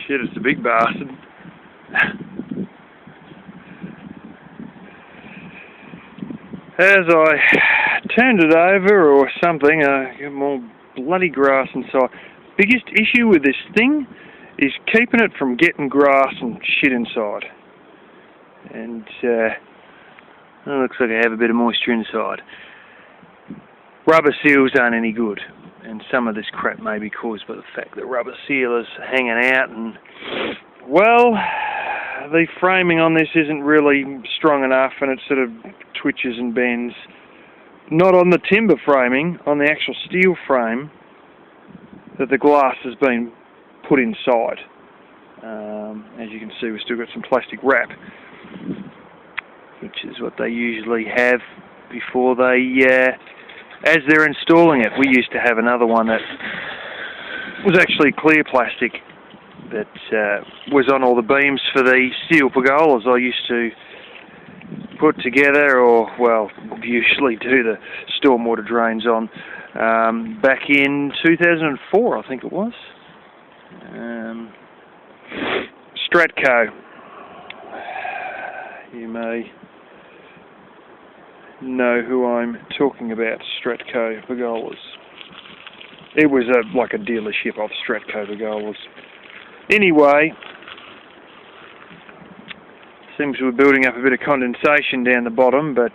Shit, it's a big bastard. As I turned it over or something, I got more bloody grass inside. Biggest issue with this thing is keeping it from getting grass and shit inside. And it looks like I have a bit of moisture inside. Rubber seals aren't any good, and some of this crap may be caused by the fact that rubber seal is hanging out, and well, the framing on this isn't really strong enough, and it sort of twitches and bends. Not on the timber framing, on the actual steel frame that the glass has been put inside. As you can see, we've still got some plastic wrap, which is what they usually have before they, as they're installing it. We used to have another one that was actually clear plastic that was on all the beams for the steel pergolas I used to put together, or, well, usually do the stormwater drains on, back in 2004, I think it was. Stratco. You may know who I'm talking about, Stratco pergolas. It was like a dealership of Stratco pergolas. Anyway, seems we're building up a bit of condensation down the bottom, but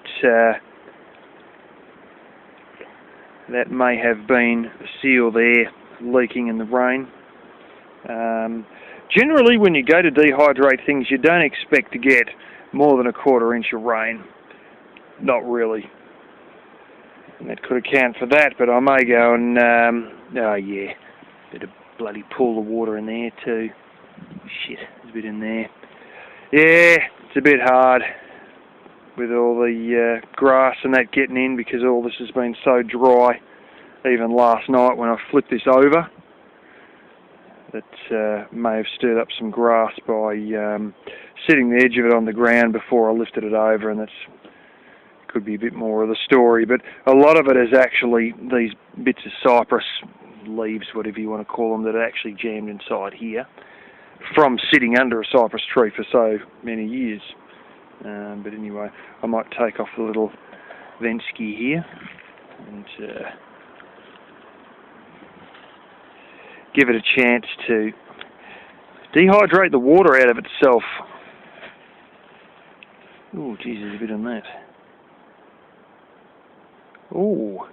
that may have been the seal there leaking in the rain. Generally, when you go to dehydrate things, you don't expect to get more than a 1/4 inch of rain. Not really. And that could account for that, but I may go and, oh yeah, bit of bloody pool of water in there too. Shit, there's a bit in there. Yeah, it's a bit hard with all the grass and that getting in, because all this has been so dry. Even last night when I flipped this over, that may have stirred up some grass by setting the edge of it on the ground before I lifted it over, and that's could be a bit more of the story. But a lot of it is actually these bits of cypress leaves, whatever you want to call them, that are actually jammed inside here from sitting under a cypress tree for so many years. But anyway, I might take off the little Venski here and give it a chance to dehydrate the water out of itself. Oh, geez, there's a bit on that. Oh.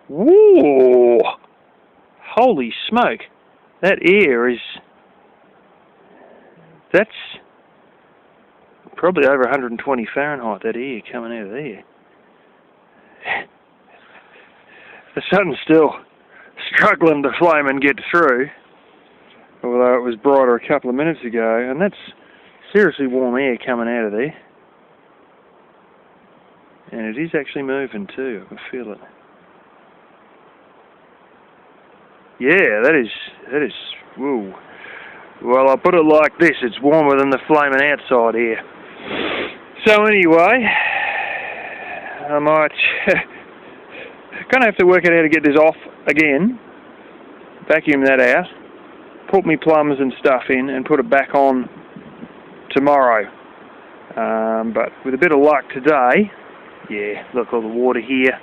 Whoa! Holy smoke! That air is... That's probably over 120 Fahrenheit, that air coming out of there. The sun's still struggling to flame and get through, although it was brighter a couple of minutes ago, and that's seriously warm air coming out of there. And it is actually moving too, I can feel it. Yeah, that is, whoa. Well, I'll put it like this, it's warmer than the flaming outside here. So anyway, I might, gonna have to work out how to get this off again, vacuum that out, put me plums and stuff in, and put it back on tomorrow. But with a bit of luck today, yeah, look, all the water here,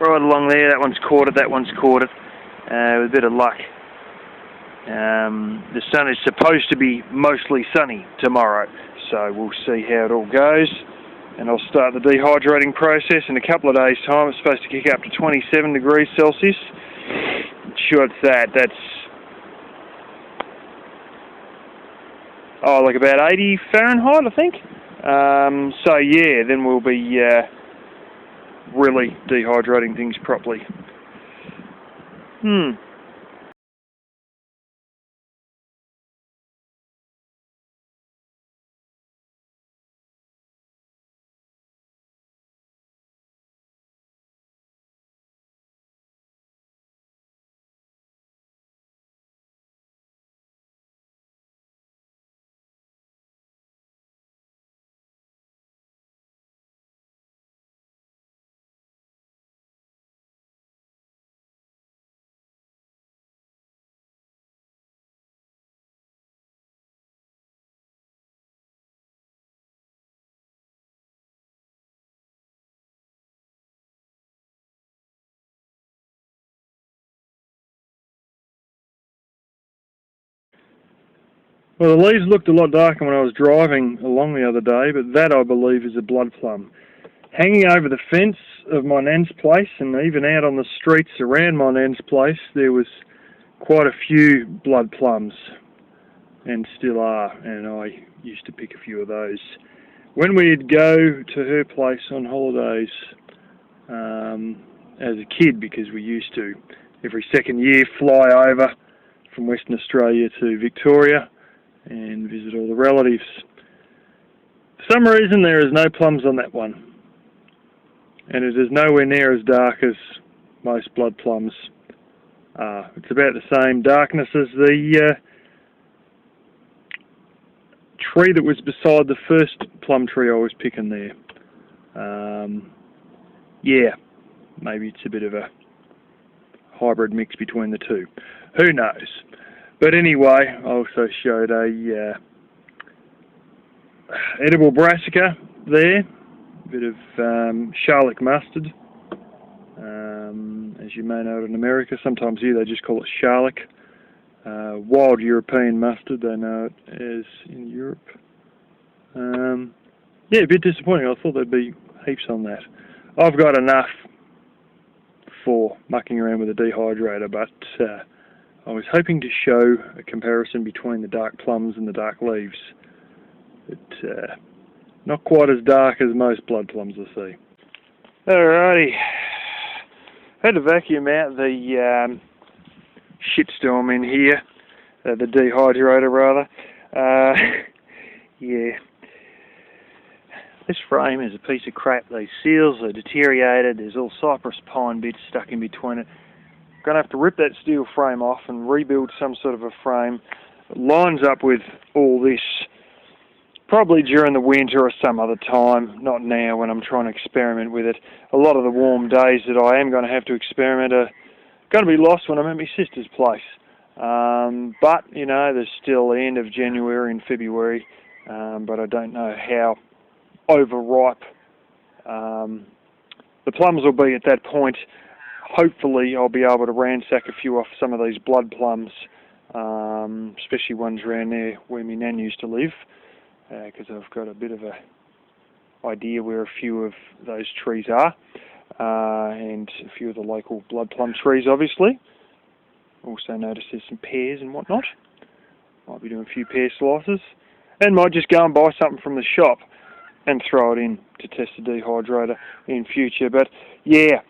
right along there, that one's caught it, that one's caught it. With a bit of luck, the sun is supposed to be mostly sunny tomorrow, so we'll see how it all goes, and I'll start the dehydrating process in a couple of days' time. It's supposed to kick up to 27 degrees Celsius. Sure, it's that's like about 80 Fahrenheit, I think. So yeah, then we'll be really dehydrating things properly. Well, the leaves looked a lot darker when I was driving along the other day, but that, I believe, is a blood plum. Hanging over the fence of my nan's place and even out on the streets around my nan's place, there was quite a few blood plums, and still are, and I used to pick a few of those. When we'd go to her place on holidays as a kid, because we used to every second year fly over from Western Australia to Victoria and visit all the relatives. For some reason there is no plums on that one, and it is nowhere near as dark as most blood plums are. It's about the same darkness as the tree that was beside the first plum tree I was picking there. Yeah, maybe it's a bit of a hybrid mix between the two. Who knows? But anyway, I also showed a edible brassica there, a bit of Charlotte mustard. As you may know, in America, sometimes here they just call it Charlotte. Wild European mustard, they know it as in Europe. Yeah, a bit disappointing. I thought there'd be heaps on that. I've got enough for mucking around with a dehydrator, but I was hoping to show a comparison between the dark plums and the dark leaves. But not quite as dark as most blood plums I see. Alrighty. Had to vacuum out the shitstorm in here, the dehydrator rather. Yeah. This frame is a piece of crap. These seals are deteriorated. There's all cypress pine bits stuck in between it. I'm going to have to rip that steel frame off and rebuild some sort of a frame that lines up with all this, probably during the winter or some other time, not now when I'm trying to experiment with it. A lot of the warm days that I am going to have to experiment are going to be lost when I'm at my sister's place. But, you know, there's still the end of January and February, but I don't know how overripe the plums will be at that point. Hopefully I'll be able to ransack a few off some of these blood plums, especially ones around there where my nan used to live, because I've got a bit of a idea where a few of those trees are, and a few of the local blood plum trees obviously. Also notice there's some pears and whatnot. Might be doing a few pear slices, and might just go and buy something from the shop and throw it in to test the dehydrator in future. But yeah,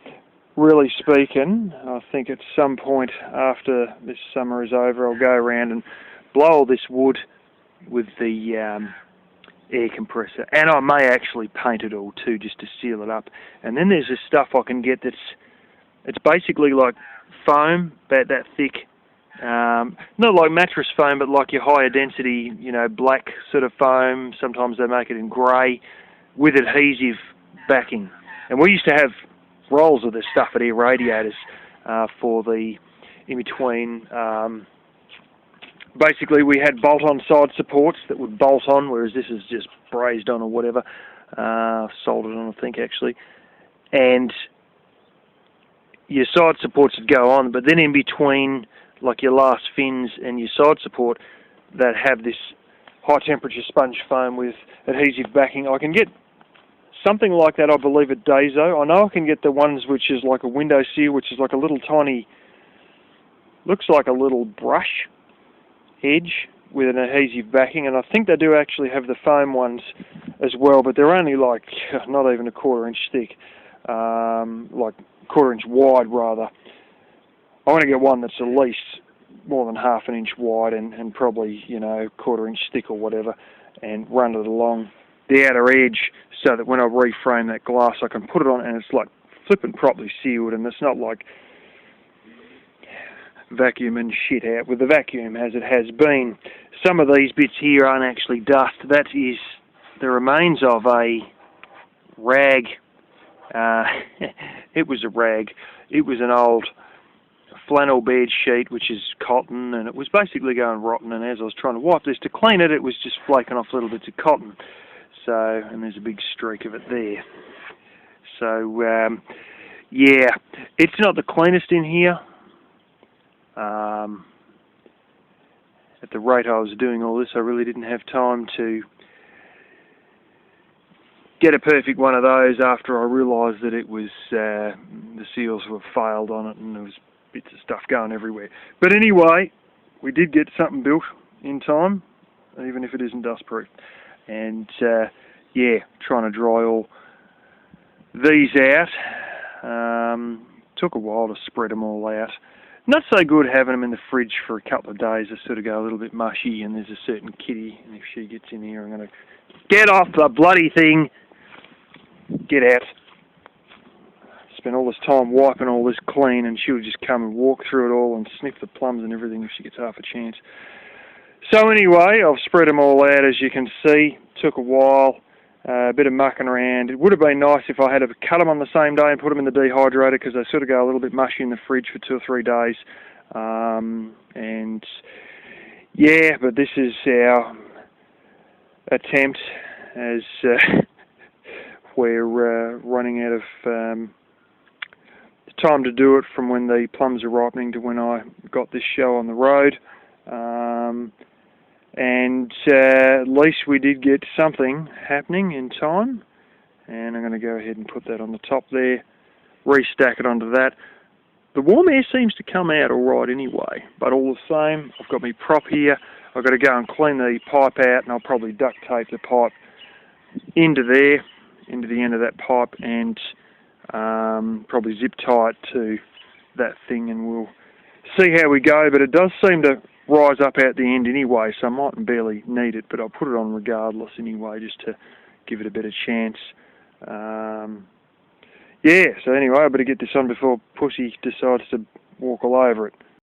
really speaking, I think at some point after this summer is over, I'll go around and blow all this wood with the air compressor, and I may actually paint it all too, just to seal it up. And then there's this stuff I can get it's basically like foam, about that thick, not like mattress foam, but like your higher density, you know, black sort of foam. Sometimes they make it in grey with adhesive backing. And we used to have rolls of this stuff at air radiators for the in-between. Basically, we had bolt-on side supports that would bolt on, whereas this is just brazed on or whatever, soldered on, I think, actually. And your side supports would go on, but then in between, like your last fins and your side support, that have this high-temperature sponge foam with adhesive backing. I can get something like that, I believe, at Dazo. I know I can get the ones which is like a window seal, which is like a little tiny, looks like a little brush edge with an adhesive backing, and I think they do actually have the foam ones as well, but they're only like not even a 1/4 inch thick, like 1/4 inch wide rather. I want to get one that's at least more than 1/2 inch wide and probably, you know, 1/4 inch thick or whatever, and run it along the outer edge so that when I reframe that glass I can put it on and it's like flipping properly sealed, and it's not like vacuuming shit out with the vacuum as it has been. Some of these bits here aren't actually dust. That is the remains of a rag. It was a rag. It was an old flannel bed sheet, which is cotton, and it was basically going rotten, and as I was trying to wipe this to clean it, it was just flaking off little bits of cotton. So, and there's a big streak of it there. So, yeah, it's not the cleanest in here. at the rate I was doing all this, I really didn't have time to get a perfect one of those after I realised that it was the seals were failed on it and there was bits of stuff going everywhere. But anyway, we did get something built in time, even if it isn't dustproof. And yeah, trying to dry all these out. Took a while to spread them all out. Not so good having them in the fridge for a couple of days. They sort of go a little bit mushy, and there's a certain kitty, and if she gets in here, I'm going to get off the bloody thing. Get out. Spend all this time wiping all this clean, and she'll just come and walk through it all and sniff the plums and everything if she gets half a chance. So anyway, I've spread them all out, as you can see. Took a while. A bit of mucking around. It would have been nice if I had cut them on the same day and put them in the dehydrator, because they sort of go a little bit mushy in the fridge for 2 or 3 days. And yeah, but this is our attempt, as we're running out of time to do it from when the plums are ripening to when I got this show on the road. And at least we did get something happening in time, and I'm going to go ahead and put that on the top there, restack it onto that. The warm air seems to come out all right anyway, but all the same, I've got my prop here. I've got to go and clean the pipe out, and I'll probably duct tape the pipe into there, into the end of that pipe, and probably zip tie it to that thing, and we'll see how we go. But it does seem to rise up out the end anyway, so I might barely need it, but I'll put it on regardless anyway, just to give it a better chance. Yeah, so anyway, I better get this on before Pussy decides to walk all over it.